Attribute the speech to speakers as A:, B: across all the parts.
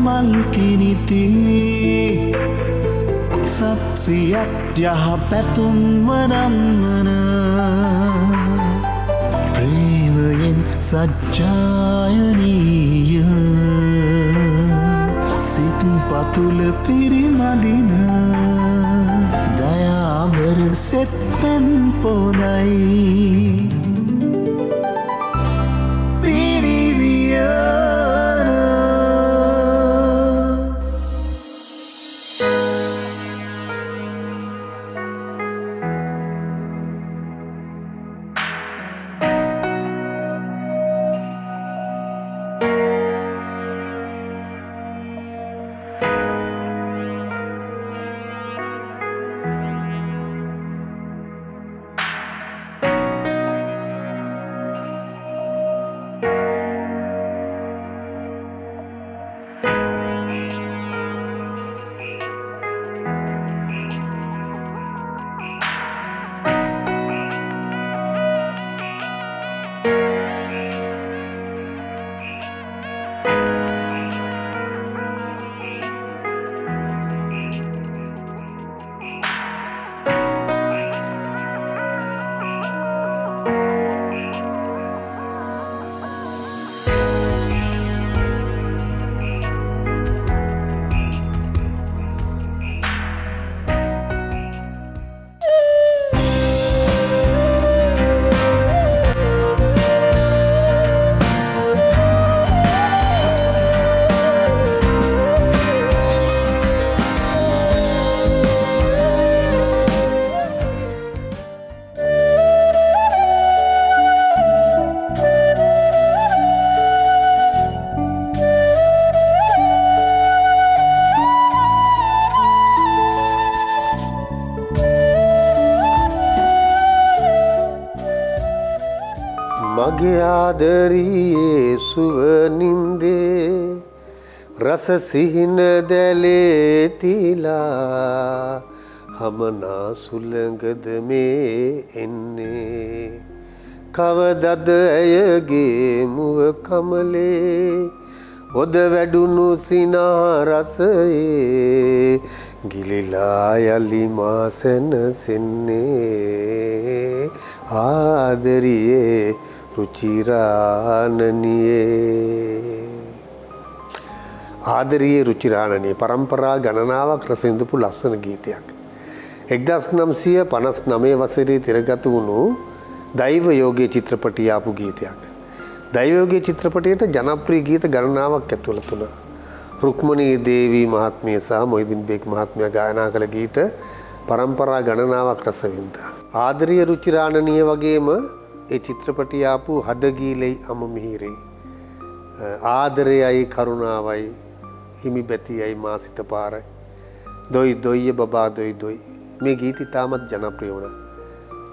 A: මල් කිනිති සත්සියක් යහ පැතුම් වනම්මන ප්‍රේමයෙන් සජ්ජායනීය සිත් පතුල පිරිමදින දයාවර සෙත් පැන් පොදයි
B: මගේ ආදරියේ සුවනින්දේ රස සිහින දැලේ තිලා හමනා සුළඟද මේ එන්නේ කවදද ඇයගේ මුව කමලේ ඔද වැඩුණු සිනා රසයේ ගිලිලා යලි මා සැනසෙන්නේ ආදරියේ රුචිරානනියේ ආදරියේ රුචිරානනියේ පරම්පරා ගණනාවක් රස විඳපු ලස්සන ගීතයක් 1959 වසරේ තිරගත වුණු දෛව යෝගයේ චිත්‍රපටය ආපු ගීතයක්. දෛව යෝගයේ චිත්‍රපටයට ජනප්‍රිය ගීත ගණනාවක් ඇතුළත් වුණා. රුක්මනී දේවී මහත්මිය සහ මොහිදින් බේග් මහත්මයා ගායනා කළ ගීත පරම්පරා ගණනාවක් රස විඳා. ආදරිය රුචිරානනිය වගේම ඒ චිත්‍රපටය ආපු හදගීලයි අම මිහිරේ ආදරයයි කරුණාවයි හිමි බැතියයි මාසිත පාරයි දොයි දොයිය බබා දොයි දොයි මේ ගීත ඉතාමත් ජනප්‍රිය වුණා.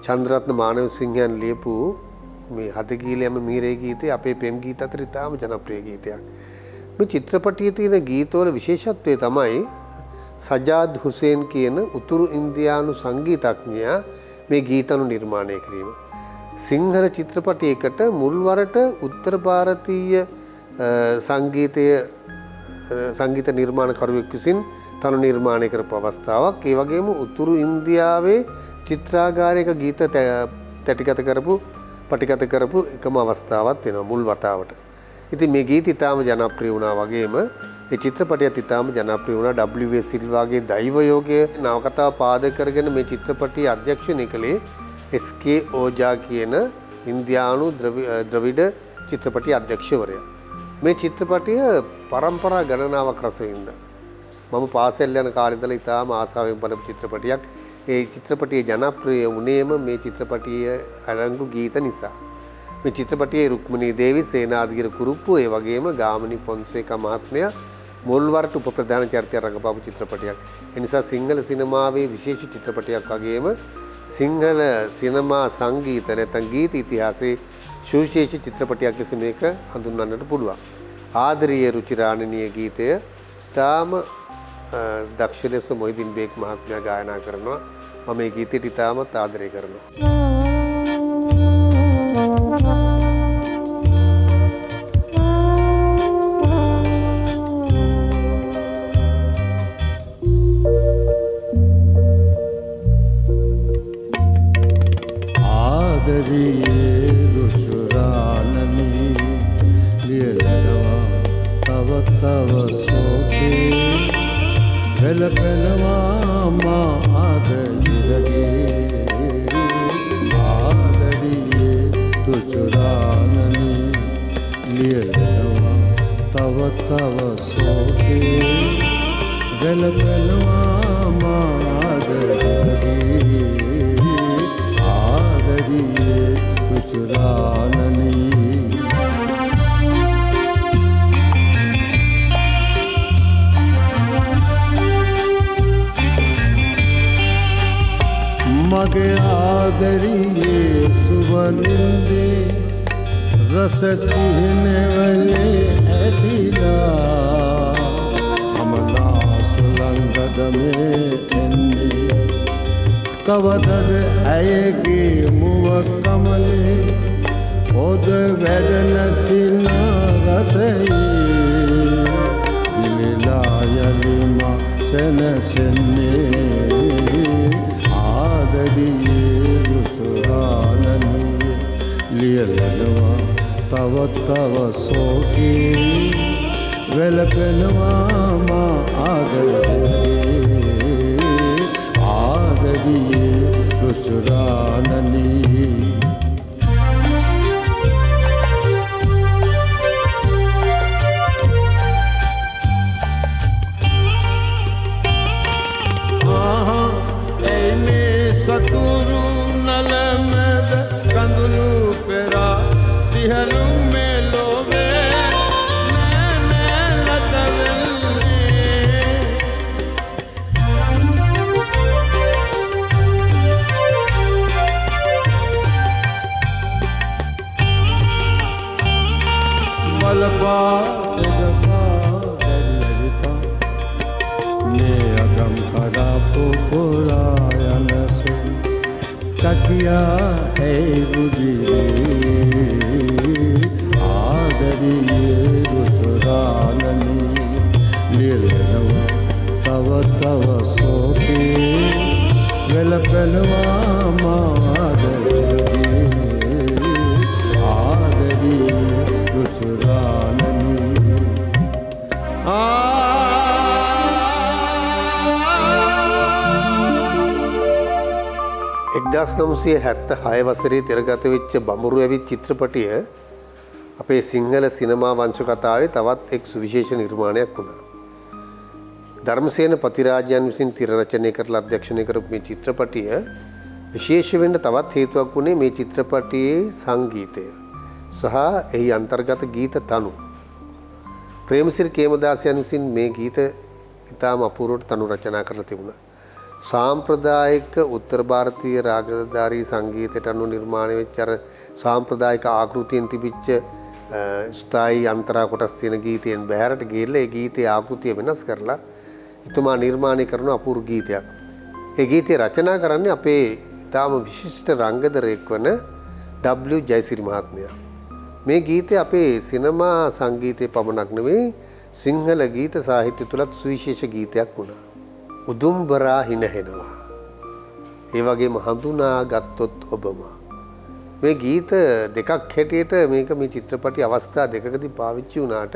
B: චන්ද්‍රරත්න මානවසිංහයන් ලියපු මේ හදගීලයි අම මිහිරේ ගීතය අපේ පෙම් ගීත අතර ඉතාම ජනප්‍රිය ගීතයක්. මේ චිත්‍රපටයේ තියෙන ගීතවල විශේෂත්වය තමයි සජාද් හුසේන් කියන උතුරු ඉන්දියානු සංගීතඥයා මේ ගීතනු නිර්මාණය කිරීම. සිංහල චිත්‍රපටයකට මුල්වරට උත්තර ಭಾರತೀಯ සංගීත නිර්මාණකරුවෙක් විසින් තනු නිර්මාණය කරපු අවස්ථාවක්. ඒ වගේම උතුරු ඉන්දියාවේ චිත්‍රාගාරයක ගීත තැටිගත කරපු පටිගත කරපු එකම අවස්ථාවක් වෙනවා මුල් වතාවට. ඉතින් මේ ගීත ඉතාම ජනප්‍රිය වුණා වගේම ඒ චිත්‍රපටයත් ඉතාම ජනප්‍රිය වුණා. W.A. සිල්වාගේ දෛව යෝගය නවකතාව පාදක කරගෙන මේ චිත්‍රපටයේ අධ්‍යක්ෂණය කළේ S.K. ඕජා කියන ඉන්දියානු ද්‍රවිඩ චිත්‍රපටයේ අධ්‍යක්ෂවරයා. මේ චිත්‍රපටය පරම්පරා ගණනාවක් රස වින්දා. මම පාසල් යන කාලේ ඉඳලා ඉතාම ආසාවෙන් බලපු චිත්‍රපටයක්. ඒ චිත්‍රපටයේ ජනප්‍රිය වුණේම මේ චිත්‍රපටයේ අරංගු ගීත නිසා. මේ චිත්‍රපටයේ රුක්මනී දේවී, සේනාධිර කුරුප්පු, ඒ වගේම ගාමිණී ෆොන්සේකා මහත්මයා මුල්වරට උපප්‍රධාන චරිතය රඟපාපු චිත්‍රපටයක්. ඒ නිසා සිංහල සිනමාවේ විශේෂ චිත්‍රපටයක් වගේම සිංහල සිනමා සංගීත නැත්නම් ගීත ඉතිහාසයේ සුවිශේෂ චිත්‍රපටයක් ලෙස මේක හඳුන්වන්නට පුළුවන්. ආදරීය රුචිරාණනීය ගීතය තාම දක්ෂ ලෙස මොහිදින් බේග් මහත්මයා ගායනා කරනවා. මම මේ ගීතයට ඉතාමත් ආදරය කරනවා.
C: වෙලපෙනවා මා ආදරයේ ආදරියේ තුචුරානනි ලියලනවා තව තව සෝකේ වෙලපෙනවා මා ආදරයේ ආදරියේ තුචුරානනි मगे आदरिये सुवनिंदे रस सिहने वाले ऐतिला अमला सुलंगद में एन्ने कवदद आएगी मुव कमले ओद वेदन सिना रसई दिलायलिमा सन सन्ने ආදරියේ රුසුරානනි ලියලනවා තව තව සෝකේ වෙලපෙනවා මා ආදරියේ ආදරියේ රුසුරානනි सतुरु नलमद कंदुलु पेरा सिहलु में लोवे मैं लतवल्ले मलबा उदपा दरिता ने अगम खड़ा पुरायन तकिया है बुझे आदरिये रुसुराननी लीलनवा तव तव सोके वेलपनवा मादरिये आदरिये रुसुराननी
B: එක්දස් නම්සය හැත්ත හය වසරේ තිරගත වෙච්ච බමුරු ඇවිත් චිත්‍රපටිය අපේ සිංහල සිනමා වංශ කතාවේ තවත් එක් සුවිශේෂ නිර්මාණයක් වුණා. ධර්මසේන පතිරාජයන් විසින් තිර රචනය කරලා අධ්‍යක්ෂණය කරපු මේ චිත්‍රපටිය විශේෂ වෙන්න තවත් හේතුවක් වුණේ මේ චිත්‍රපටියේ සංගීතය සහ එහි අන්තර්ගත ගීත තනු. ප්‍රේමසිරි කේමදාසයන් විසින් මේ ගීත ඉතාම අපූර්වට තනු රචනා කරලා තිබුණා. සාම්ප්‍රදායික උත්තර භාරතීය රාගධාරී සංගීතයට අනුව නිර්මාණය වෙච්ච අර සාම්ප්‍රදායික ආකෘතියෙන් තිබිච්ච ස්ථායි අන්තරා කොටස් තියෙන ගීතයෙන් බැහැරට ගිහිල්ලා ඒ ගීතයේ ආකෘතිය වෙනස් කරලා එතුමා නිර්මාණය කරන අපූර්ව ගීතයක්. ඒ ගීතය රචනා කරන්නේ අපේ ඉතාම විශිෂ්ට රංගදරයෙක් වන W ජයසිරි මහත්මයා. මේ ගීතය අපේ සිනමා සංගීතයේ පමණක් නෙවෙයි සිංහල ගීත සාහිත්‍ය තුලත් සුවිශේෂ ගීතයක් වුණා. උදුම්බරා හිනහෙනවා. ඒ වගේම හඳුනා ගත්තොත් ඔබම. මේ ගීත දෙකක් හැටියට මේක මේ චිත්‍රපටි අවස්ථා දෙකකදී පාවිච්චි වුණාට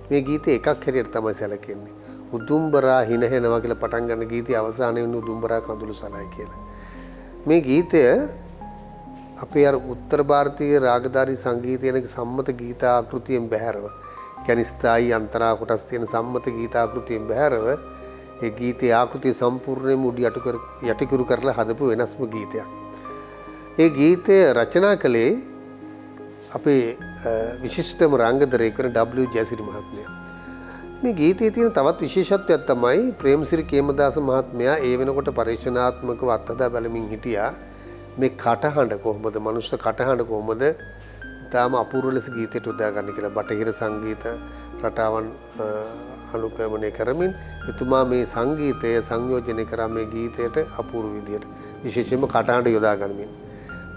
B: මේ ගීතය එකක් හැටියට තමයි සැලකෙන්නේ. උදුම්බරා හිනහෙනවා කියලා පටන් ගන්න ගීතයේ අවසානයේ වෙන උදුම්බරා කඳුළු සලයි කියලා. මේ ගීතය අපේ අර උත්තර ಭಾರತೀಯ රාගධාරී සංගීතයේන සම්මත ගීත ආකෘතියෙන් බැහැරව, ඒ කියන්නේ ස්ථායි අන්තරා කොටස් තියෙන සම්මත ගීත ආකෘතියෙන් බැහැරව ඒ ගීතයේ ආකෘතිය සම්පූර්ණයෙන්ම උඩ යටිකුරු කරලා හදපු වෙනස්ම ගීතයක්. ඒ ගීතය රචනා කළේ අපේ විශිෂ්ටම රංගදරයෙක් වන W ජයසිරි මහත්මයා. මේ ගීතයේ තියෙන තවත් විශේෂත්වයක් තමයි ප්‍රේමසිරි කේමදාස මහත්මයා ඒ වෙනකොට පරීක්ෂණාත්මකව අත්හදා බලමින් හිටියා මේ කටහඬ කොහොමද මනුස්ස කටහඬ කොහොමද තාම අපූර්ව ලෙස ගීතයට උදා ගන්න කියලා බටහිර සංගීත රටාවන් අනුකමනය කරමින් එතුමා මේ සංගීතය සංයෝජනය කරා මේ ගීතයට අපූර්ව විදියට විශේෂයෙන්ම කටහඬ යොදා ගනිමින්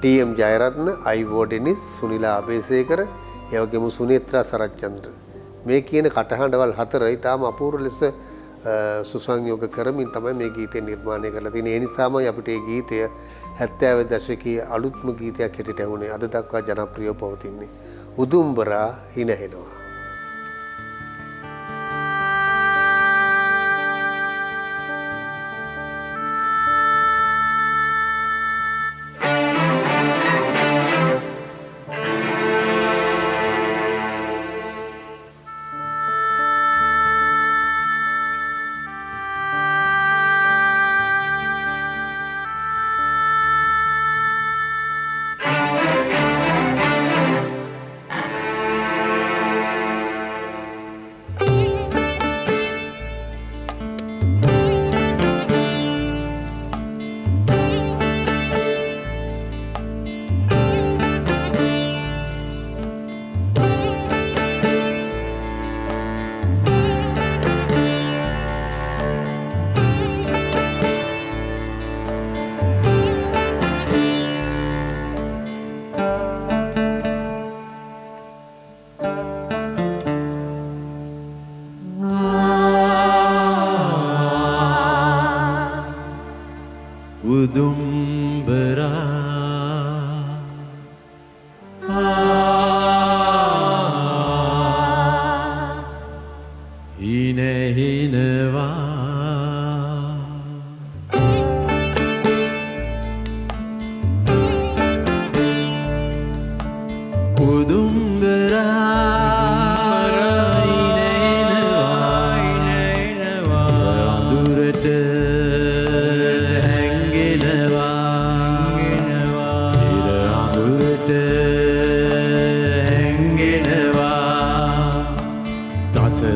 B: ටීඑම් ජයරත්න, අයිවෝ ඩෙනිස්, සුනිලා අබේසේකර, ඒ වගේම සුනේත්‍රා සරච්චන්ද්‍ර මේ කියන කටහඬවල් හතර ඊටාම අපූර්ව ලෙස සුසංයෝග කරමින් තමයි මේ ගීතය නිර්මාණය කරලා තියෙන්නේ. ඒ නිසාමයි අපිට මේ ගීතය 70 දශකයේ අලුත්ම ගීතයක් හැටියට ඇහුනේ. අද දක්වා ජනප්‍රියව පවතින්නේ. උදුම්බරා හිනහෙනවා.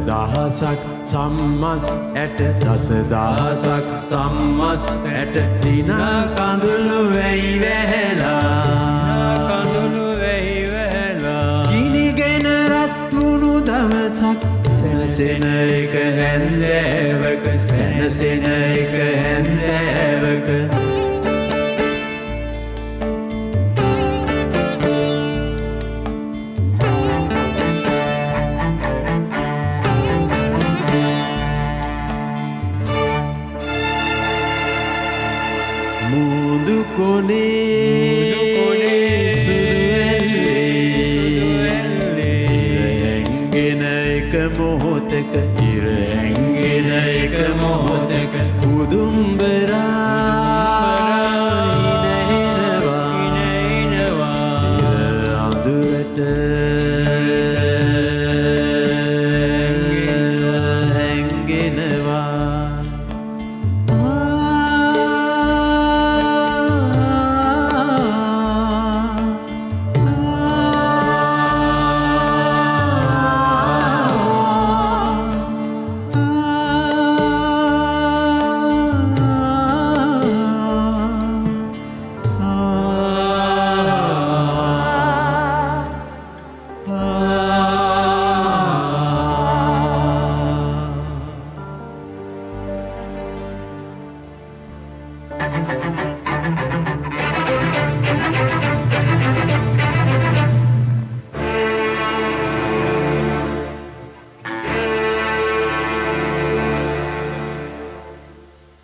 C: දහසක් සම්මස් ඇට දසදහසක් සම්මස් ඇට සිනා කඳුළු වැයි වැහැලා ගිනිගෙන රත් වුණු දවසක් සැනසෙන එක හැන්දෑවක සැනසෙන එක හැන්දෑවක මුදු කොනේ සුදු ඇල්ලේ හැංගෙන එක මොහොතක ඉර හැංගෙන එක මොහොතක උදුම්බරා ඉනහිනවා අඳුරට හැංගෙනවා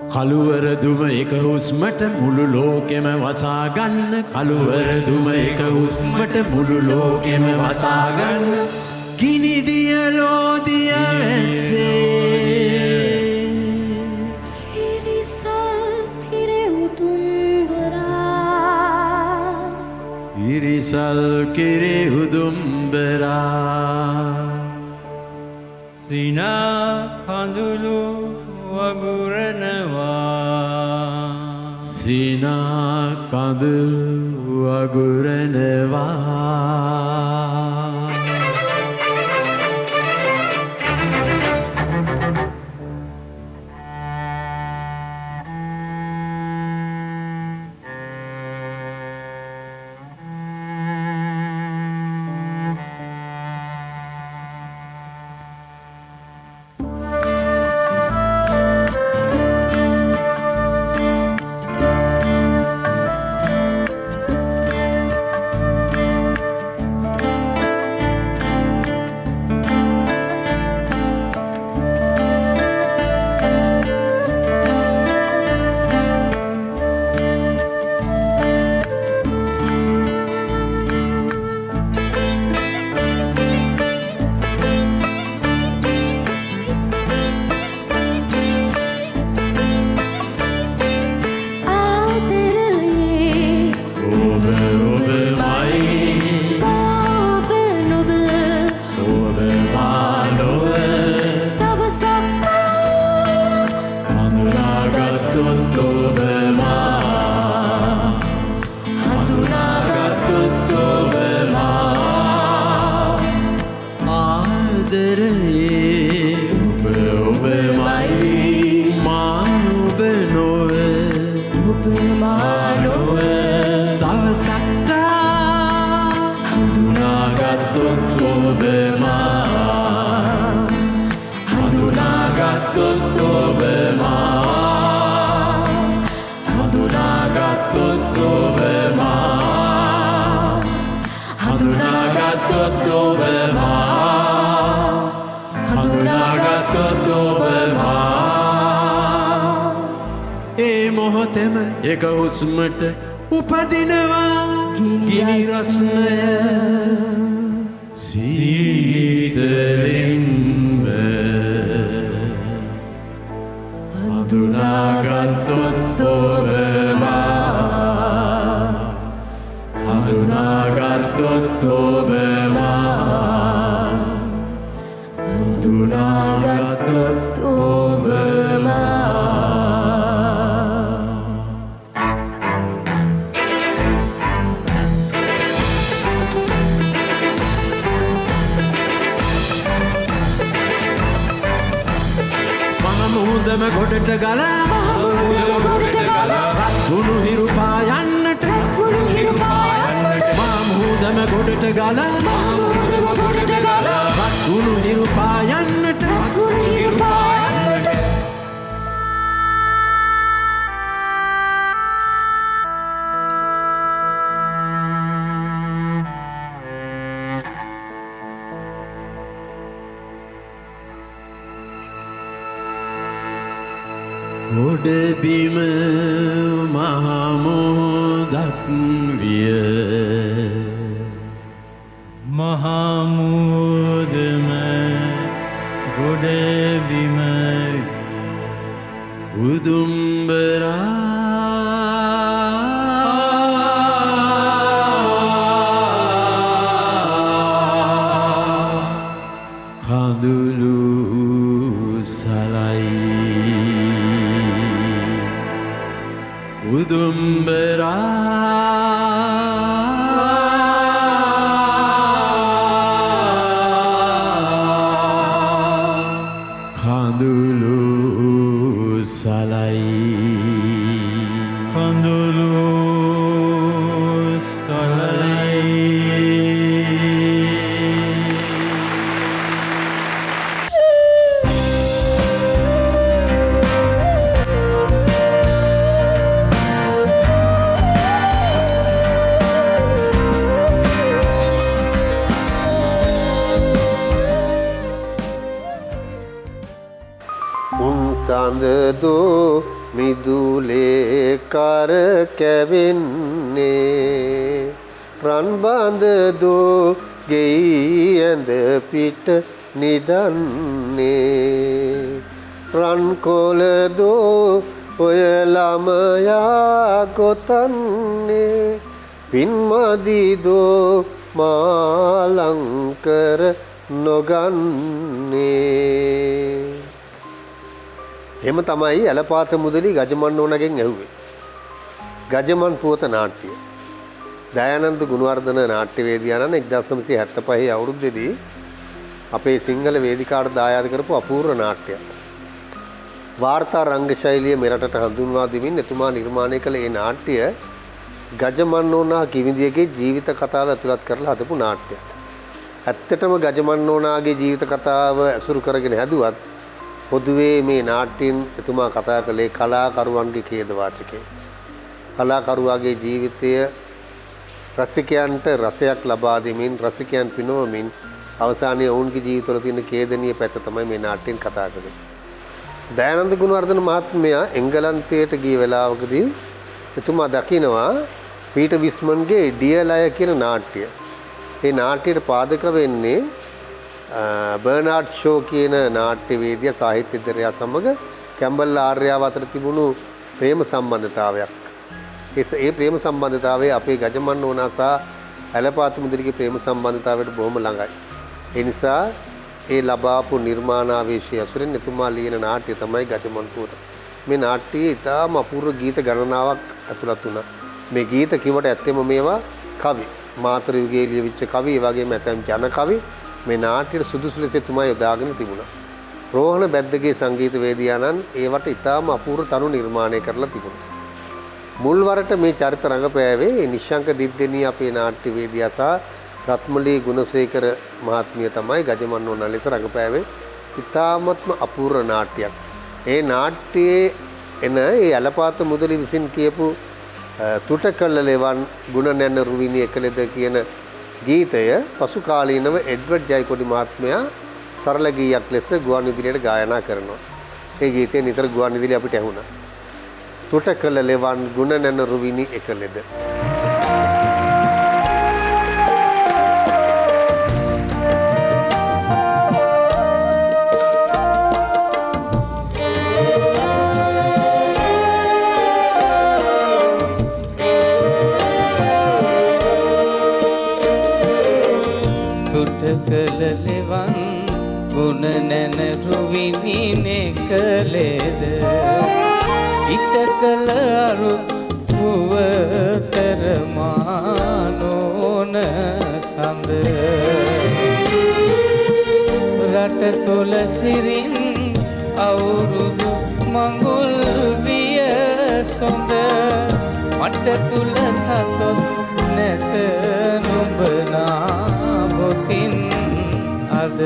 C: කළුවර දුම එක හුස්මට මුළු ලෝකෙම වසා ගන්න කළුවර දුම එක හුස්මට මුළු ලෝකෙම වසා ගන්න ගිනි දිය ලෝදිය වැස්සේ ඉරිසල් කිරි උදුම්බරා
D: සිනා කඳුළු වගුරනවා
C: සිනා කඳුළු වගුරනවා එක හුස්මට උපදිනවා ගිනි රස්නය සීතලින්ම හඳුනාගත්තොත් ඔබ මා හඳුනාගත්තොත් ඔබ මා හඳුනාගත්තොත් ඔබ මා මුහුදම ගොඩට ගලා රත්තුණු හිරු පායන්නට මා මුහුදම ගොඩට ගලා රත්තුණු හිරු පායන්නට ගොඩබිම මහමුදක් විය
D: මහමුදම ගොඩබිම
C: උදුම්බරා කඳුළු සලයි උදුම්බරා කඳුළු සලයි
D: කඳුළු සලයි
B: සඳදෝ මිදුලේ කර කැවෙන්නේ රන්බඳදෝ ගෙයි ඇඳ පිට නිදන්නේ රන්කොලදෝ ඔය ළමයා ගොතන්නේ පින්මදිදෝ මාලංකර නොගන්නේ එම තමයි ඇලපාත මුදලි ගජමන් ඕනගෙන් ඇහුවේ. ගජමන් පුවත නාට්‍ය. දයානන්ද ගුණවර්ධන නාට්‍යවේදියාණන් 1975 අවුරුද්දේදී අපේ සිංහල වේදිකාවට දායාද කරපු අපූර්ව naට්‍යයක්. වාර්තා රංග ශෛලිය මෙරටට හඳුන්වා දෙමින් එතුමා නිර්මාණය කළ ඒ නාට්‍ය ගජමන්නෝනා කිවිඳියගේ ජීවිත කතාව ඇතුළත් කරලා හදපු නාට්‍යයක්. ඇත්තටම ගජමන්නෝනාගේ ජීවිත කතාව ඇසුරු කරගෙන හැදුවත් පොදුවේ මේ නාට්‍යයෙන් එතුමා කතා කළේ කලාකරුවන්ගේ ඛේදවාචකය. කලාකරුවාගේ ජීවිතය රසිකයන්ට රසයක් ලබා දෙමින් රසිකයන් පිනවමින් අවසානයේ ඔවුන්ගේ ජීවිතවල තියෙන ඛේදනීය පැත්ත තමයි මේ නාට්‍යයෙන් කතා කරන්නේ. දයානන්ද ගුණවර්ධන මහත්මයා එංගලන්තයට ගිය වෙලාවකදී එතුමා දකිනවා පීටර් විස්මන්ගේ ඩියර් ලයර් කියන නාට්‍ය. ඒ නාට්‍යයට පාදක වෙන්නේ බර්නාඩ් ෂෝ කියන නාට්‍යවේදියා සාහිත්‍යදරයා සමග කැම්බල් ආර්යාව අතර තිබුණු ප්‍රේම සම්බන්ධතාවයක්. ඒ ප්‍රේම සම්බන්ධතාවය අපේ ගජමන් ඕනා සහ ඇලපාත මුදලිගේ ප්‍රේම සම්බන්ධතාවයට බොහොම ළඟයි. ඒ නිසා ඒ ලබාපු නිර්මාණාවේශය ඇසුරෙන් එතුමා ලියන නාට්‍ය තමයි ගජමන් පුවත. මේ නාට්‍යයේ ඉතාම අපූර්ව ගීත ගණනාවක් ඇතුළත් වුණා. මේ ගීත කිව්වට ඇත්තෙම මේවා කවි. මාතර යුගයේ ලියවිච්ච කවි, ඒ වගේම ඇතැම් ජන කවි මේ නාට්‍යයට සුදුසු ලෙස එතුමා යොදාගෙන තිබුණා. රෝහණ බැද්දගේ සංගීතවේදියාණන් ඒවට ඉතාම අපූර්ව තනු නිර්මාණය කරලා තිබුණා. මුල්වරට මේ චරිත රඟපෑවේ නිශ්ශංක දිද්දෙනී අපේ නාට්‍යවේදියා සහ රත්මලී ගුණසේකර මහත්මිය තමයි ගජමන් ඕනා ලෙස රඟපෑවේ. ඉතාමත්ම අපූර්ව නාට්‍යයක්. ඒ නාට්‍යයේ එන ඒ ඇලපාත මුදලි විසින් කියපු තුටකල්ල ලෙවන් ගුණ නැන්න රුවිනි එකලෙද කියන ගීතය පසු කාලීනව එඩ්වඩ් ජයකොඩි මහත්මයා සරල ගීයක් ලෙස ගුවන් විදුලියට ගායනා කරනවා. ඒ ගීතය නිතර ගුවන් විදුලිය අපිට ඇහුණා. තුටකල්ල ලෙවන් ගුණ නැන්න රුවිනි එකලෙද.
E: තුටකල ලෙවන් ගුණ නැන රුවිනි නෙකලෙද ඉතකල අරු පුවතර මානෝන සඳ රට තුල සිරින් අවුරුදු මඟුල් විය සොඳ මට තුල සතොස් නැත නුඹ නාබොතින් අද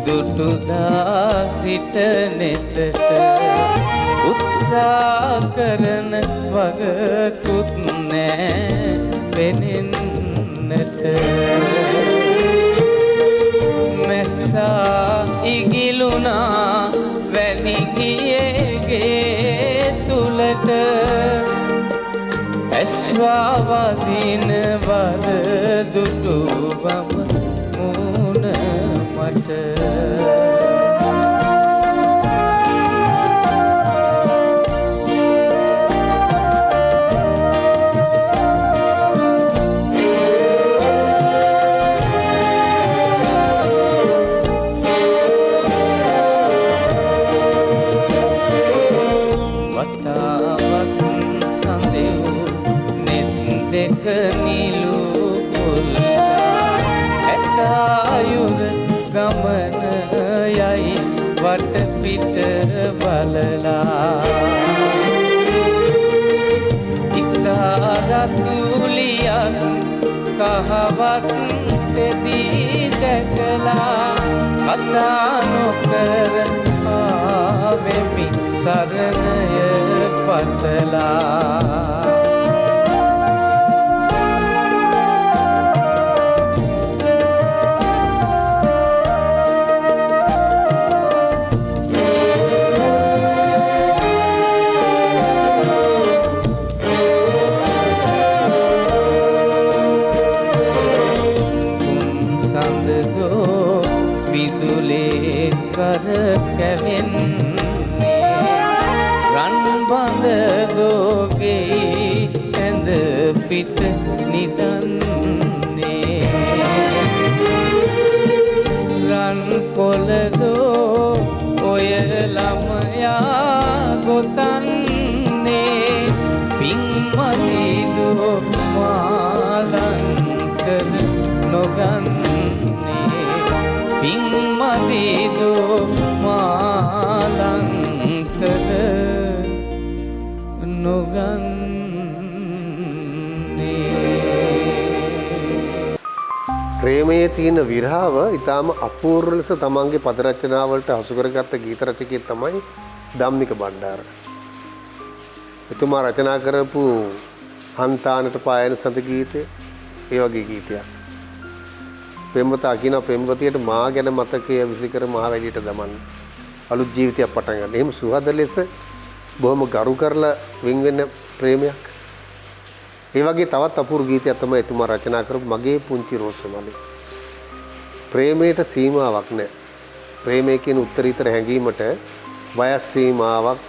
E: දුටුදා සිට නෙතට උත්සාහ කරන වගකුත් නෑ පෙනෙන්නට මැස්සා ඉගිලුණා වැනිගියේගේ තුලට ඇස්වා වදින වද දුටු බව මූණ මට වතාවක් සඳෙව් නෙත් දෙක නිලු පුල්ලා ඇතායුර ගමන යයි වටපිට බලලා ඉතා රතුලියක් කහවත් තෙදී දැකලා කතා නොකර ආවෙමි සරණය පතලා විදුලේ කර කැවෙන්නේ රන් බඳ දෝගේ ඇඳ පිට නිදන්නේ රන් පොළදෝ ඔය ළමයා ගොතන්නේ පින්මතිදෝ මාලංකර නොගන්නේ පින්මතිදෝ මාලංකර නොගන්නේ
B: ප්‍රේමයේ තියෙන විරහව ඊටාම අපූර්ව ලෙස තමන්ගේ පද රචනාවලට හසු කරගත්ත ගීත රචකයෙක් තමයි ධම්මික බණ්ඩාර. එතුමා රචනා කරපු හන්තානට පායන සඳ ගීතය ඒ වගේ ගීතයක්. පෙම්වතා කියන පෙම්වතියට මා ගැන මතකය විසිකර මහ වැඩියට දමන්න. අලුත් ජීවිතයක් පටන් ගන්න. එහෙම සුහද ලෙස බොහොම ගරු කරලා වෙන් වෙන ප්‍රේමයක්. ඒ වගේ තවත් අපූර්ව ගීතයක් තමයි එතුමා රචනා කරපු මගේ පුංචි රෝසමලි. ප්‍රේමයට සීමාවක් නැහැ. ප්‍රේමය කියන උත්තරීතර හැඟීමට වයස් සීමාවක්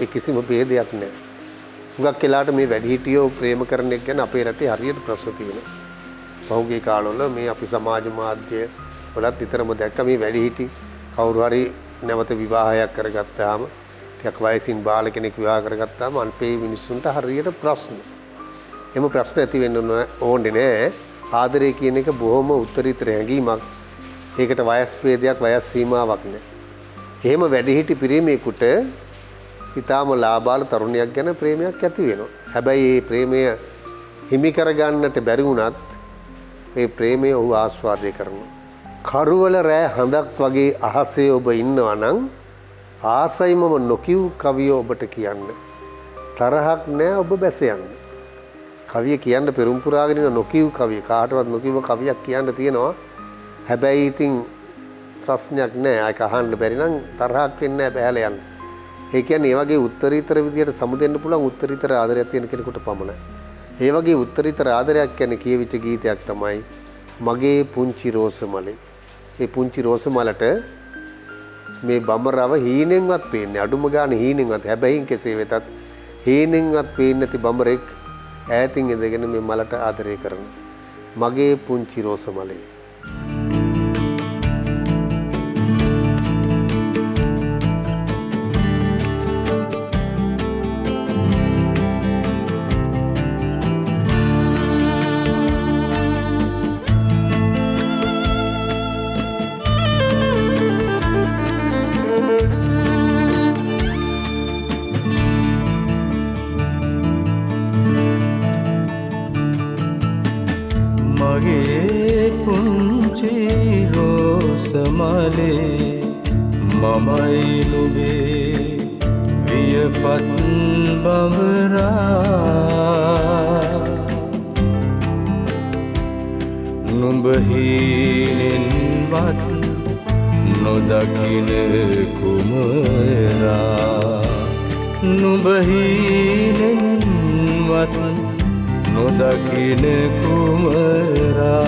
B: ඒ කිසිම ભેදයක් නැහැ. හුඟක් වෙලාවට මේ වැඩිහිටියෝ ප්‍රේම කරන එක ගැන අපේ රටේ හරියට ප්‍රශ්න තියෙනවා. පහුගිය කාලවල මේ අපි සමාජ මාධ්‍ය වලත් විතරම දැක්ක මේ වැඩිහිටි කවුරු හරි නැවත විවාහයක් කරගත්තාම ටිකක් වයසින් බාල කෙනෙක් විවාහ කරගත්තාම අන්පේ මිනිස්සුන්ට හරියට ප්‍රශ්න. එම ප්‍රශ්න ඇති වෙන්න ඕනේ නෑ. ආදරය කියන එක බොහොම උත්තරීතර හැඟීමක්. ඒකට වයස් ભેදයක් වයස් සීමාවක් නෑ. එහෙම වැඩිහිටි පිරිමියෙකුට ඊටාම ලාබාල තරුණියක් ගැන ප්‍රේමයක් ඇති වෙනවා. හැබැයි මේ ප්‍රේමය හිමි කරගන්නට බැරි වුණත් ඒ ප්‍රේමය ඔහු ආස්වාදය කරනවා. කරුවල රෑ හඳක් වගේ අහසේ ඔබ ඉන්නවා නම් ආසයි මම නොකියූ කවිය ඔබට කියන්න. තරහක් නෑ ඔබ බැස යන්න. කවිය කියන්න පෙරම් පුරාගෙන ඉන්න නොකියූ කවිය කාටවත් නොකියව කවියක් කියන්න තියෙනවා. හැබැයි ඉතින් ප්‍රශ්නයක් නෑ. ඒක අහන්න බැරි නම් තරහක් වෙන්නේ නෑ බහැලා යන්න. ඒ කියන්නේ මේ වගේ උත්තරීතර විදියට සමුදෙන්න පුළුවන් උත්තරීතර ආදරයක් තියෙන කෙනෙකුට පමණයි. ඒ වගේ උත්තරීතර ආදරයක් කියන්නේ කියවිච්ච ගීතයක් තමයි මගේ පුංචි රෝසමලේ. ඒ පුංචි රෝසමලට මේ බඹරව හීනෙන්වත් පේන්නේ අඩුම ගානේ හීනෙන්වත් හැබැයි කෙසේ වෙතත් හීනෙන්වත් පේන්නේ නැති බඹරෙක් ඈතින් ඉඳගෙන මේ මලට ආදරය කරනවා. මගේ පුංචි රෝසමලේ.
D: මගේ පුංචි රෝසමලේ මමයි නුඹේ වියපත් බඹරා නුඹ හීනෙන්වත් නොදකින කුමරා නුඹ හීනෙන්වත් නොදකින කුමරා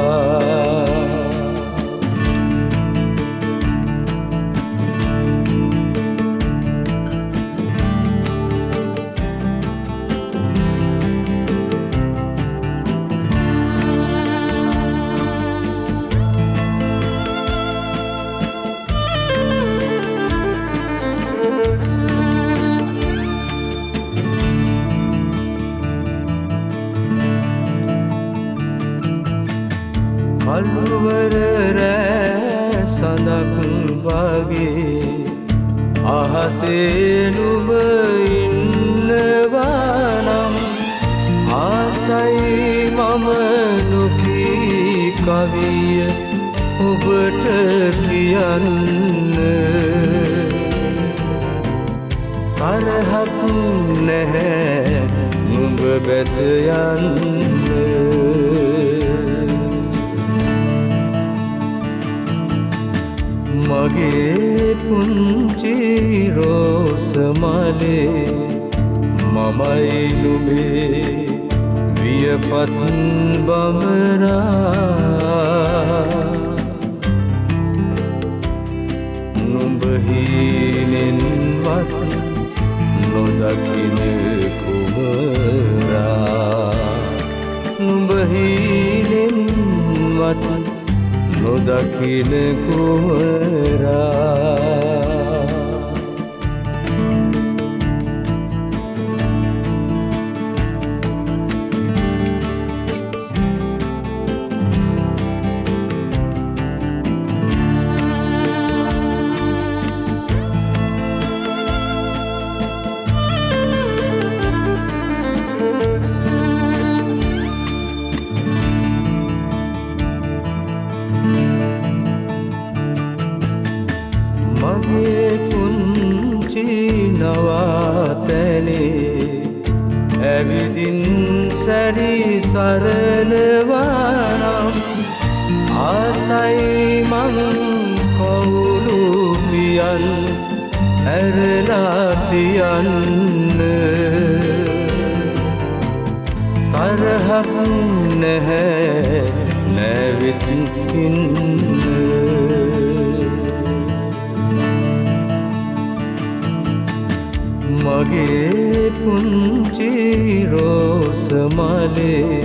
D: කළුවර රෑ සඳක් වගේ අහසේ නුඹ ඉන්නවා නම් ආසයි මම නොකී කවිය ඔබට කියන්න තරහක් නැහැ නුඹ බැස යන්න මගේ පුංචි රෝසමලේ මමයි නුඹේ වියපත් බඹරා නුඹ හීනෙන්වත් නොදකින කුමරා නුඹ හීනෙන්වත් නොදකින කුමරා මගේ පුංචි නවාතැනේ ඇවිදින් සැරි සරනවා නම් ආසයි මං කවුළු පියන් ඇරලා තියන්න තරහක් නැහැ නැවිත් ඉන්න මගේ පුංචි රෝසමලේ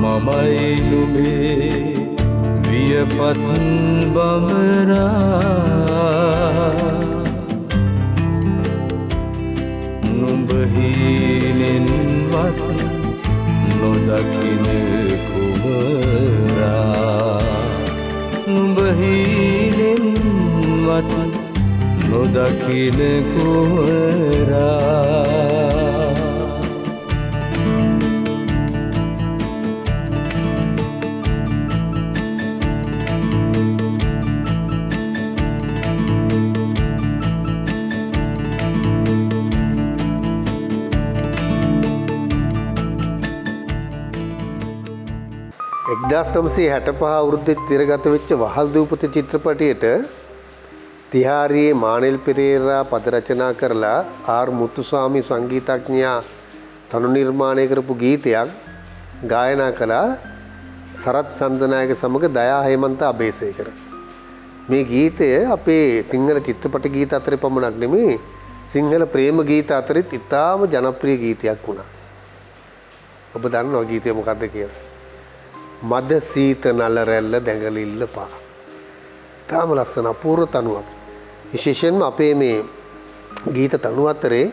D: මමයි නුඹේ වියපත් බඹරා නුඹ හීනෙන්වත් නොදකින කුමරා නුඹ හීනෙන්වත් නොදකින කුමරා
B: එක්දස් 965 අවුරුද්දේ තිරගත වෙච්ච වහල් දූපත චිත්‍රපටයේට තිහාරියේ මානෙල් පෙරේරා පද රචනා කරලා ආර් මුතුසාමි සංගීතඥයා තනු නිර්මාණය කරපු ගීතයක් ගායනා කළා සරත් සන්දනායක සමග දයා හේමන්ත අබේසේකර. මේ ගීතය අපේ සිංහල චිත්‍රපට ගීත අතරේ පමණක් නෙමෙයි සිංහල ප්‍රේම ගීත අතරෙත් ඉතාම ජනප්‍රිය ගීතයක් වුණා. ඔබ දන්නවා ගීතය මොකක්ද කියලා? මද සීත නල රැල්ල දැඟලිල්ල පා. තාම ලස්සන අපූර්ව තනුවක්. විශේෂයෙන්ම අපේ මේ ගීත තනු අතරේ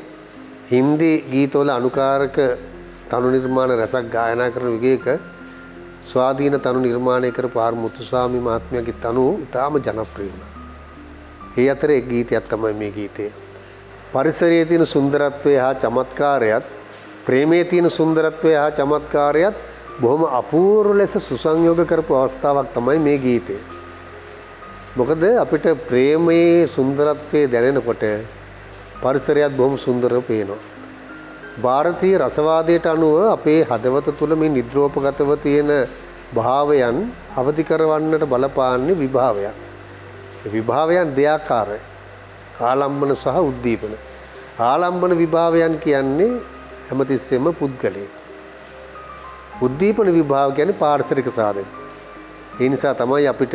B: හින්දි ගීතවල අනුකාරක තනු නිර්මාණ රසක් ගායනා කරන විගයක ස්වාධීන තනු නිර්මාණය කරපු ආර් මුතුස්වාමි මහත්මයාගේ තනු ඉතාම ජනප්‍රිය වුණා. ඒ අතරේ එක් ගීතයක් තමයි මේ ගීතය. පරිසරයේ තියෙන සුන්දරත්වය හා චමත්කාරයත් ප්‍රේමයේ තියෙන සුන්දරත්වය හා චමත්කාරයත් බොහොම අපූර්ව ලෙස සුසංයෝග කරපු අවස්ථාවක් තමයි මේ ගීතය. මොකද අපිට ප්‍රේමයේ සුන්දරත්වයේ දැනෙනකොට පරිසරයත් බොහොම සුන්දරව පේනවා. ಭಾರತೀಯ රසවාදයට අනුව අපේ හදවත තුළ මේ නිද්‍රෝපගතව තියෙන භාවයන් අවදි කරවන්නට බලපාන්නේ විභාවයන්. ඒ විභාවයන් දෙආකාරයි. ආලම්බන සහ උද්දීපන. ආලම්බන විභාවයන් කියන්නේ හැමතිස්සෙම පුද්ගලයෙක්. උද්දීපන විභාව කියන්නේ පාරිසරික සාධක. ඒ නිසා තමයි අපිට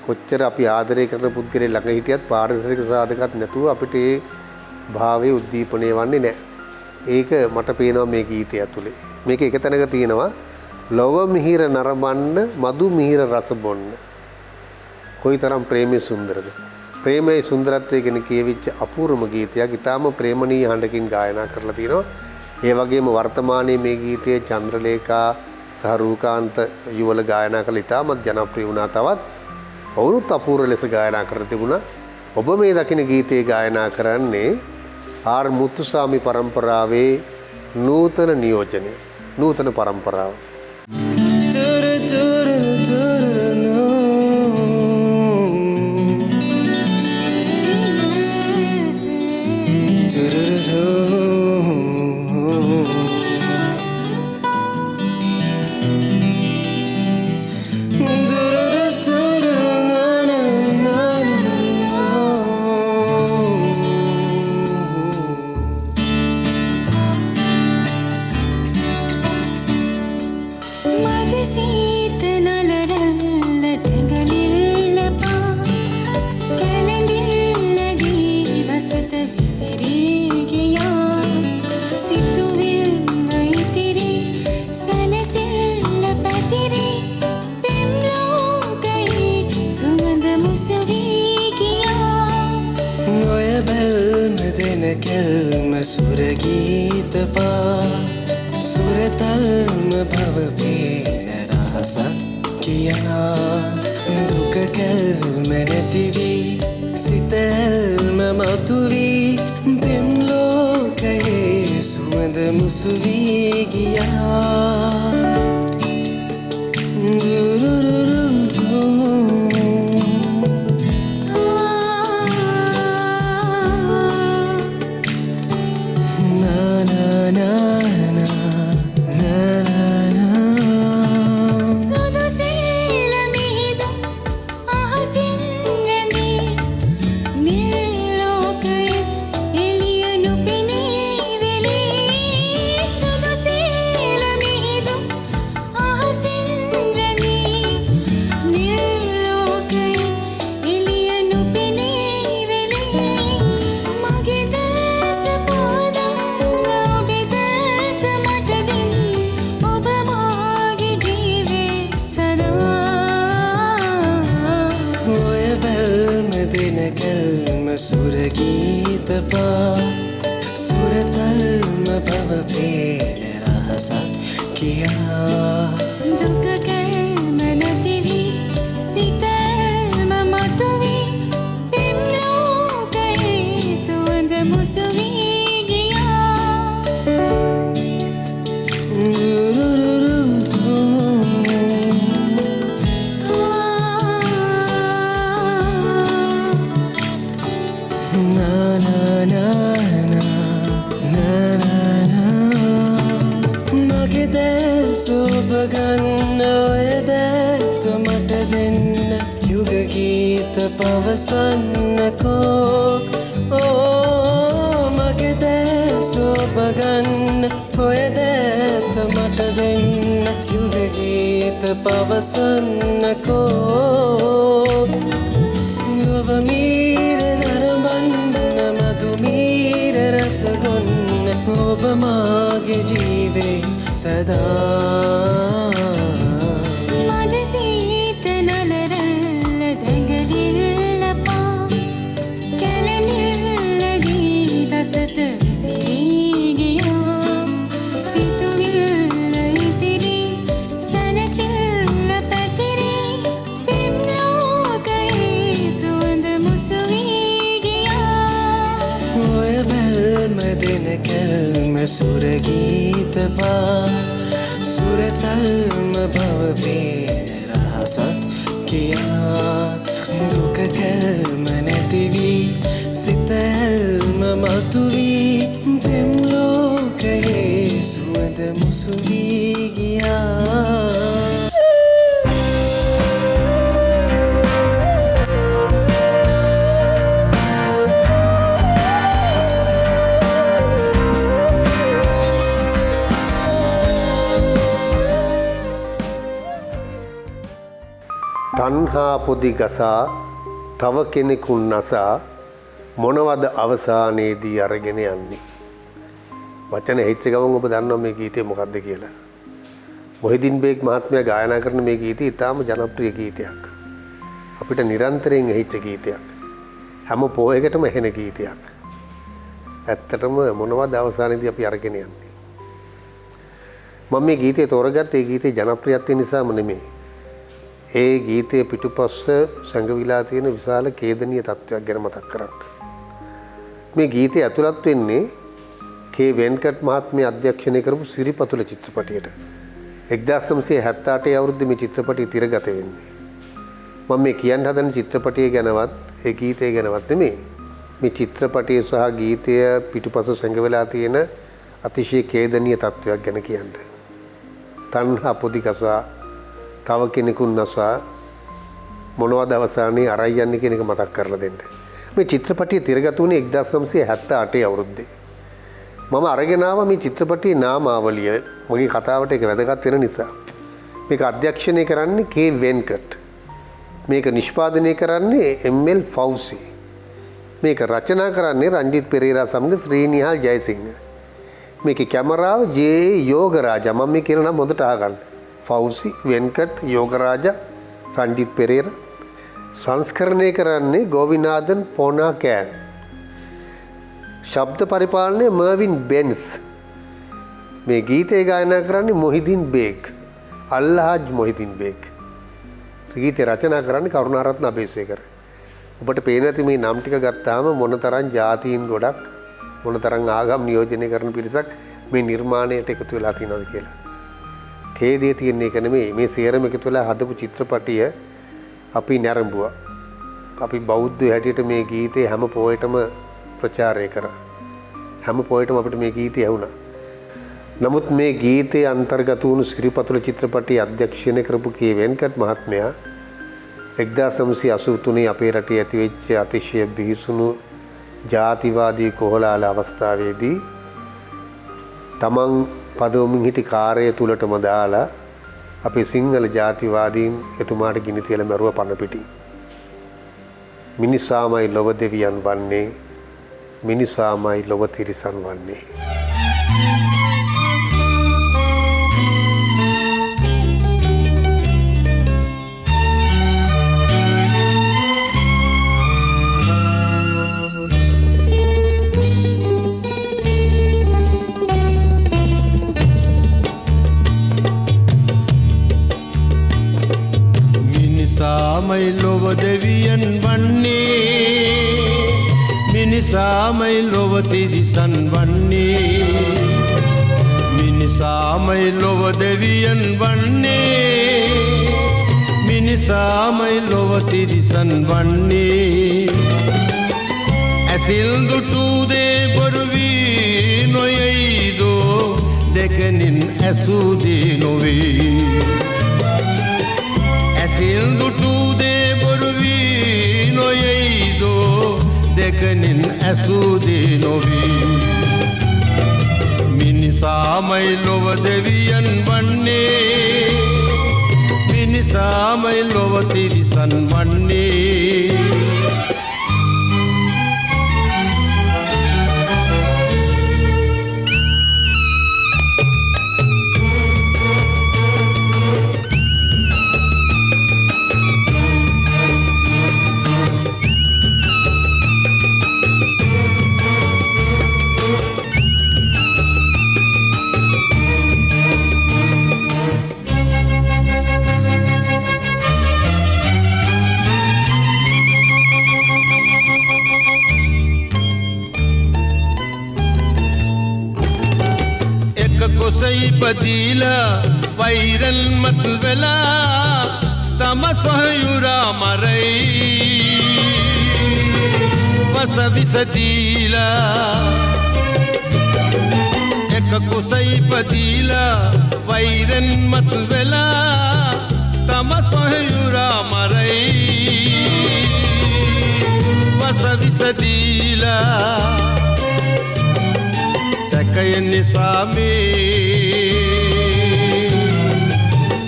B: කොච්චර අපි ආදරය කරන පුද්ගලයෙක් ළඟ හිටියත් පාරිසරික සාධකත් නැතුව අපිට ඒ භාවයේ උද්දීපනය වන්නේ නැහැ. ඒක මට පේනවා මේ ගීතය ඇතුලේ. මේක එක තැනක තියෙනවා ලොව මිහිර නරඹන්න මధు මිහිර රස බොන්න. කොයිතරම් ප්‍රේමයේ සුන්දරද. ප්‍රේමයේ සුන්දරත්වය ගැන කියවිච්ච අපූර්වම ගීතයක්. ඊටාම ප්‍රේමණීය හඬකින් ගායනා කරලා තිනවා. ඒ වගේම වර්තමානයේ මේ ගීතයේ චන්ද්‍රලේඛා සහ රූකාන්ත යුවල ගායනා කළ ඉතාමත් ජනප්‍රිය වුණා. තවත් ඔවුනුත් අපූර්ව ලෙස ගායනා කර තිබුණා. ඔබ මේ දකින ගීතයේ ගායනා කරන්නේ ආර් මුතුස්වාමි පරම්පරාවේ නූතන නියෝජනය, නූතන පරම්පරාව.
F: සුරගීත පා සුරතල්ම භව පේන රහසක් කියනා දුක කැල්ම නැතිවී සිතල්ම මතුවී පෙම් ලෝකයේ සුවඳ මුසුවී ගියා. සුරගීත පා සුරතල්ම භව පේන රහසක් කියා
G: දුක කැල්ම නැතිවී සිතල්ම මතුවී පෙම් ලෝකයේ සුවඳ මුසුවී ගියා.
F: සුබගන්න ඔය දැත්ත මට දෙන්න යුග ගීත පවසන්නකෝ. මගේ දැ සුබගන්න ඔය දැත්ත මට දෙන්න යුග ගීත පවසන්නකෝ. ඔබ මීර නරඹන්න මధు මීර රස ගොන්න ඔබ මාගේ ජීවේ සදා. සුරගීත පා සුරතල්ම භව පේන රහසක් කියා දුක කල්ම නැතිවී සිතල්ම මතුවී පෙම් ලෝකයේ සුවඳ මුසුවී ගියා
B: තණ්හා පොදි ගසා තව කෙනෙකුන් නසා මොනවද අවසානයේදී අරගෙන යන්නේ. වචන හෙච්ච ගමන් ඔබ දන්නවා මේ ගීතේ මොකක්ද කියලා. මොහිදින් බේග් මහත්මයා ගායනා කරන මේ ගීතය ඉතාම ජනප්‍රිය ගීතයක්. අපිට නිරන්තරයෙන් ඇහිච්ච ගීතයක්. හැම පොයකටම ඇහෙන ගීතයක්. ඇත්තටම මොනවද අවසානයේදී අපි අරගෙන යන්නේ. මම මේ ගීතය තෝරගත්තේ ඒ ගීතේ ජනප්‍රියත්වය නිසාම නෙමෙයි. ඒ ගීතයේ පිටුපස්ස සංගවිලා තියෙන විශාල ඛේදනීය තත්ත්වයක් ගැන මතක් කරන්න. මේ ගීතය ඇතුළත් වෙන්නේ කේ වෙන්කට් මහත්මිය අධ්‍යක්ෂණය කරපු සිරිපතුල චිත්‍රපටයට. 1978 අවුරුද්දේ මේ චිත්‍රපටය තිරගත වෙන්නේ. මම මේ කියන්න හදන චිත්‍රපටය ගැනවත් ඒ ගීතය ගැනවත් නෙමෙයි. මේ චිත්‍රපටය සහ ගීතය පිටුපස්ස සංගවිලා තියෙන අතිශය ඛේදනීය තත්ත්වයක් ගැන කියන්න. තණ්හා පොදි ගසා තව කෙනෙකුන් නසා මොනවද අවසානයේ අරයි යන්නේ කියන එක මතක් කරලා දෙන්න. මේ චිත්‍රපටය තිරගත වුණේ 1978 අවුරුද්දේ. මම අරගෙන ආවා මේ චිත්‍රපටයේ නාමාවලිය. මගේ කතාවට ඒක වැදගත් වෙන නිසා. මේක අධ්‍යක්ෂණය කරන්නේ කේ වෙන්කට්. මේක නිෂ්පාදනය කරන්නේ එම්.එල්. ෆෞසි. මේක රචනා කරන්නේ රංජිත් පෙරේරා සමග ශ්‍රීනිහාල් ජයසිංහ. මේකේ කැමරාව ජේ යෝගරාජා. මම මේ කියන නම හොඳට අහගන්න. ෆෞසි, වෙන්කට්, යෝගරාජා, රංජිත් පෙරේරා. සංස්කරණය කරන්නේ ගෝවිනාදන් පොනාකෑන්. ශබ්ද පරිපාලනය මර්වින් බෙන්ස්. මේ ගීතය ගායනා කරන්නේ මොහිදින් බේග්. අල්ලාහ් මොහිදින් බේග්. ගීතය රචනා කරන්නේ කරුණාරත්න අබේසේකර. ඔබට පේන ඇති මේ නම් ටික ගත්තාම මොනතරම් ජාතීන් ගොඩක් මොනතරම් ආගම් නියෝජනය කරන පිරිසක් මේ නිර්මාණයට එකතු වෙලා තියෙනවද කියලා. ඛේදයේ තියෙන එක නෙමෙයි මේ සියරම එකතු වෙලා හදපු චිත්‍රපටිය අපි නැරඹුවා. අපි බෞද්ධ හැටියට මේ ගීතේ හැම පොයටම ප්‍රචාරය කරා. හැම පොයටම අපිට මේ ගීතය ඇහුණා. නමුත් මේ ගීතේ අන්තර්ගත වුණු සිරිපතුල චිත්‍රපටයේ අධ්‍යක්ෂණය කරපු කේ වෙන්කට් මහත්මයා 1983 අපේ රටේ ඇතිවෙච්ච අතිශය බිහිසුණු ජාතිවාදී කොහොලාල අවස්ථාවේදී තමන් පදවමින් හිටි කාර්යය තුලටම දාලා අපේ සිංහල ජාතිවාදීන් එතුමාට ගිනි තියලා මරුව පන පිටි. මිනිසාමයි ලොව දෙවියන් වන්නේ, මිනිසාමයි ලොව තිරිසන් වන්නේ.
D: මිනිසාමයි ලොව දෙවියන් වන්නේ, මිනිසාමයි ලොව තිරිසන් වන්නේ. මිනිසාමයි ලොව දෙවියන් වන්නේ, මිනිසාමයි ලොව තිරිසන් වන්නේ. ඇසිල් දුටු දේ බොරු වී නොයයිදෝ, දෙකනින් ඇසූ දේ නොවේ. ඇසිල් දුටු දේ බොරු වී නොයයිදෝ, දෙකනින් ඇසූ දේ නොවේ. මිනිසාමයි ලොව දෙවියන් වන්නේ, මිනිසාමයි ලොව තිරිසන් වන්නේ. කුසයි පදීලා වෛරල් මත් වෙලා තම සොහයුරා මරයි වස විසදීලා එක කුසයි පදීලා වෛරල් මත් වෙලා තම සොහයුරා මරයි වස විසදීලා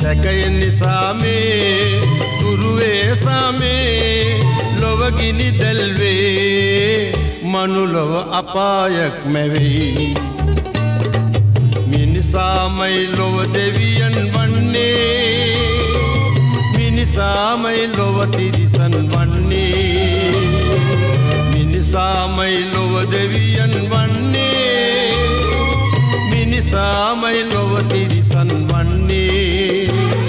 D: සැකයෙන් නිසා මේ දුරුවේ සාමේ ලොව ගිනි දැල්වේ මනුලොව අපායක් මැවෙයි මිනිසාමයි ලොව දෙවියන් වන්නේ මිනිසාමයි ලොව තිරිසන් වන්නේ මිනිසාමයි ලොව දෙවියන් වන්නේ මිනිසාමයි ලොව තිරිසන් වන්නේ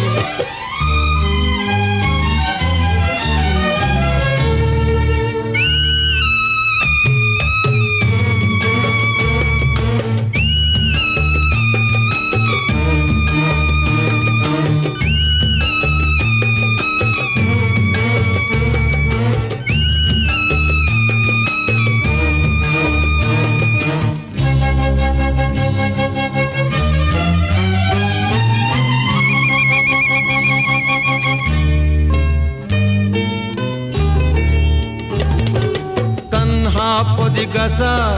D: පොදිගසා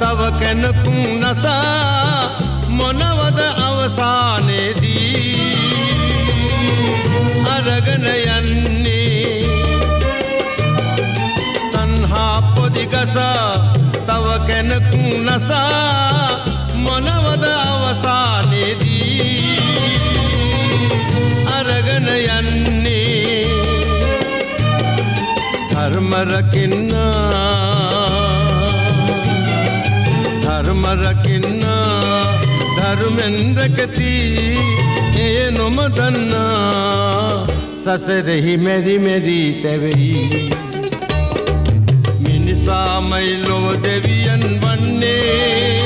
D: තව කැනකුම් නසා මොනවද අවසානයේදී අරගෙන යන්නේ තණ්හා පොදිගසා තව කැනකුම් නසා මොනවද අවසානයේදී අරගෙන යන්නේ ධර්ම රකින්න ධර්මෙන් රැකති එය නොමදන්නා සසරෙහි මෙරි මෙරි තැවෙයි මිනිසාමයි ලොව දෙවියන් වන්නේ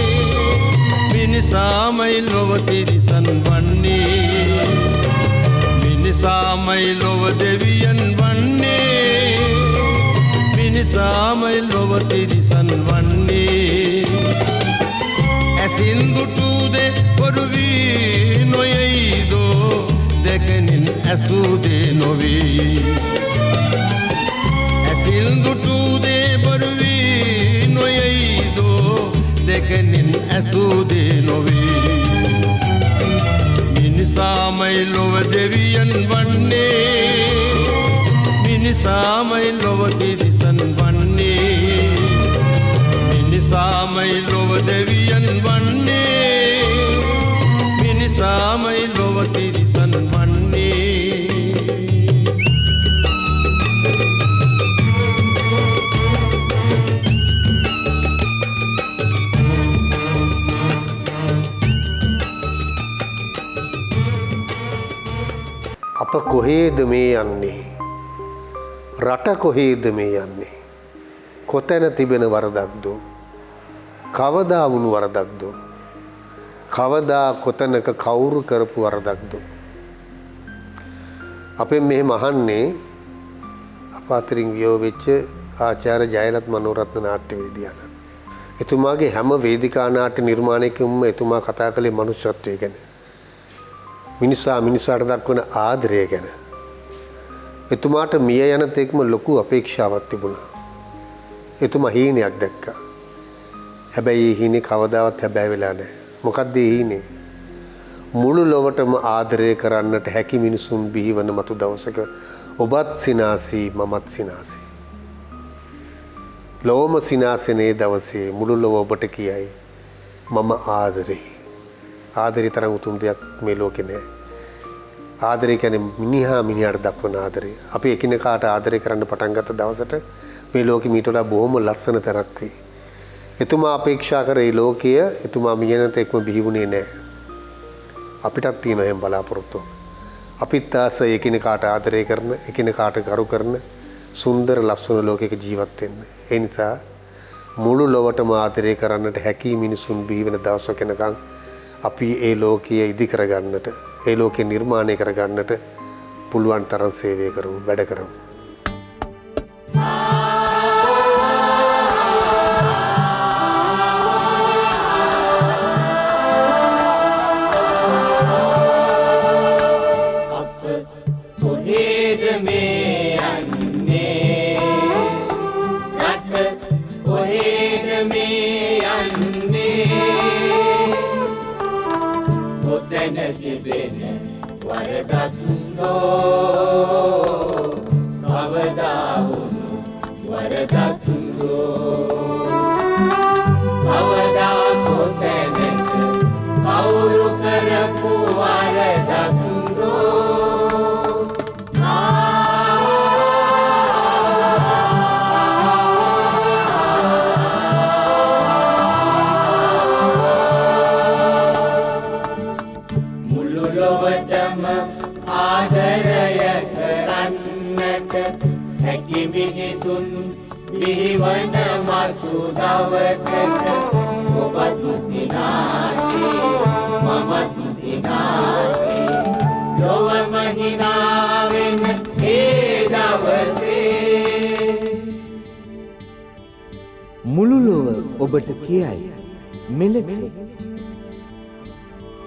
D: මිනිසාමයි ලොව තිරිසන් වන්නේ මිනිසාමයි ලොව දෙවියන් වන්නේ මිනිසාමයි ලොව තිරිසන් වන්නේ ඇසින් දුටුදේ පොරුවී නොයයිදෝ දෙකනින් ඇසුදේ නොවී ඇසින් දුටුදේ පොරුවී නොයයිදෝ දෙකනින් ඇසුදේ නොවී මිනිසාමයි ලොව දෙවියන් වන්නේ මිනිසාමයි ලොව තිරිසන් වන්නේ මිනිසාමයි ලොව දෙවියන් වන්නේ මිනිසාමයි ලොව තිරිසන් වන්නේ
B: අප කොහේද මේ යන්නේ රට කොහේද මේ යන්නේ කොතැන තිබෙන වරදක්ද කවදා වුණු වරදක්ද කවදා කොතැනක කවුරු කරපු වරදක්ද අපෙන් මෙහෙම අහන්නේ අප අතරින් වියෝ වෙච්ච ආචාර්ය ජයලත් මනෝරත්න නාට්‍යවේදියා. එතුමාගේ හැම වේදිකා නාට්‍ය නිර්මාණයකම එතුමා කතා කළේ මනුෂ්‍යත්වය ගැන. මිනිසාට දක්වන ආදරය ගැන. එතුමාට මිය යන තෙක්ම ලොකු අපේක්ෂාවක් තිබුණා. එතුමා හීනයක් දැක්කා. හැබැයි ඒ හීනේ කවදාවත් හැබෑ වෙලා නැහැ. මොකද්ද ඒ හීනේ? මුළු ලොවටම ආදරය කරන්නට හැකි මිනිසුන් බිහිවන මතු දවසක ඔබත් සිනාසී මමත් සිනාසී. ලොවම සිනාසෙනේ දවසේ මුළු ලොව ඔබට කියයි මම ආදරේ. ආදරේ තරම් උතුම් දෙයක් මේ ලෝකේ නැහැ. ආදරය කියන්නේ මිනිහා මිනිහාට දක්වන ආදරය. අපි එකිනෙකාට ආදරය කරන්න පටන් ගත්ත දවසට මේ ලෝකෙ මීට වඩා බොහොම ලස්සන තැනක් වෙයි. එතුමා අපේක්ෂා කර ඒ ලෝකය එතුමා මියන තෙක්ම බිහිවුණේ නැහැ. අපිටත් තියෙන එහෙම බලාපොරොත්තුවක්. අපිත් ආස එකිනෙකාට ආදරය කරන, එකිනෙකාට ගරු කරන සුන්දර ලස්සන ලෝකයක ජීවත් වෙන්න. ඒ නිසා මුළු ලොවටම ආදරය කරන්නට හැකි මිනිසුන් බිහි වෙන දවසක එනකන් අපි ඒ ලෝකයේ ඉදි කරගන්නට ඒ ලෝකේ නිර්මාණය කරගන්නට පුළුවන් තරම් සේවය කරමු වැඩ කරමු.
E: මුළු ලොව ඔබට කියයි මෙලෙස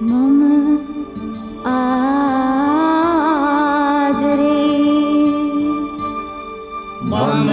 G: මම ආදරේ
D: මම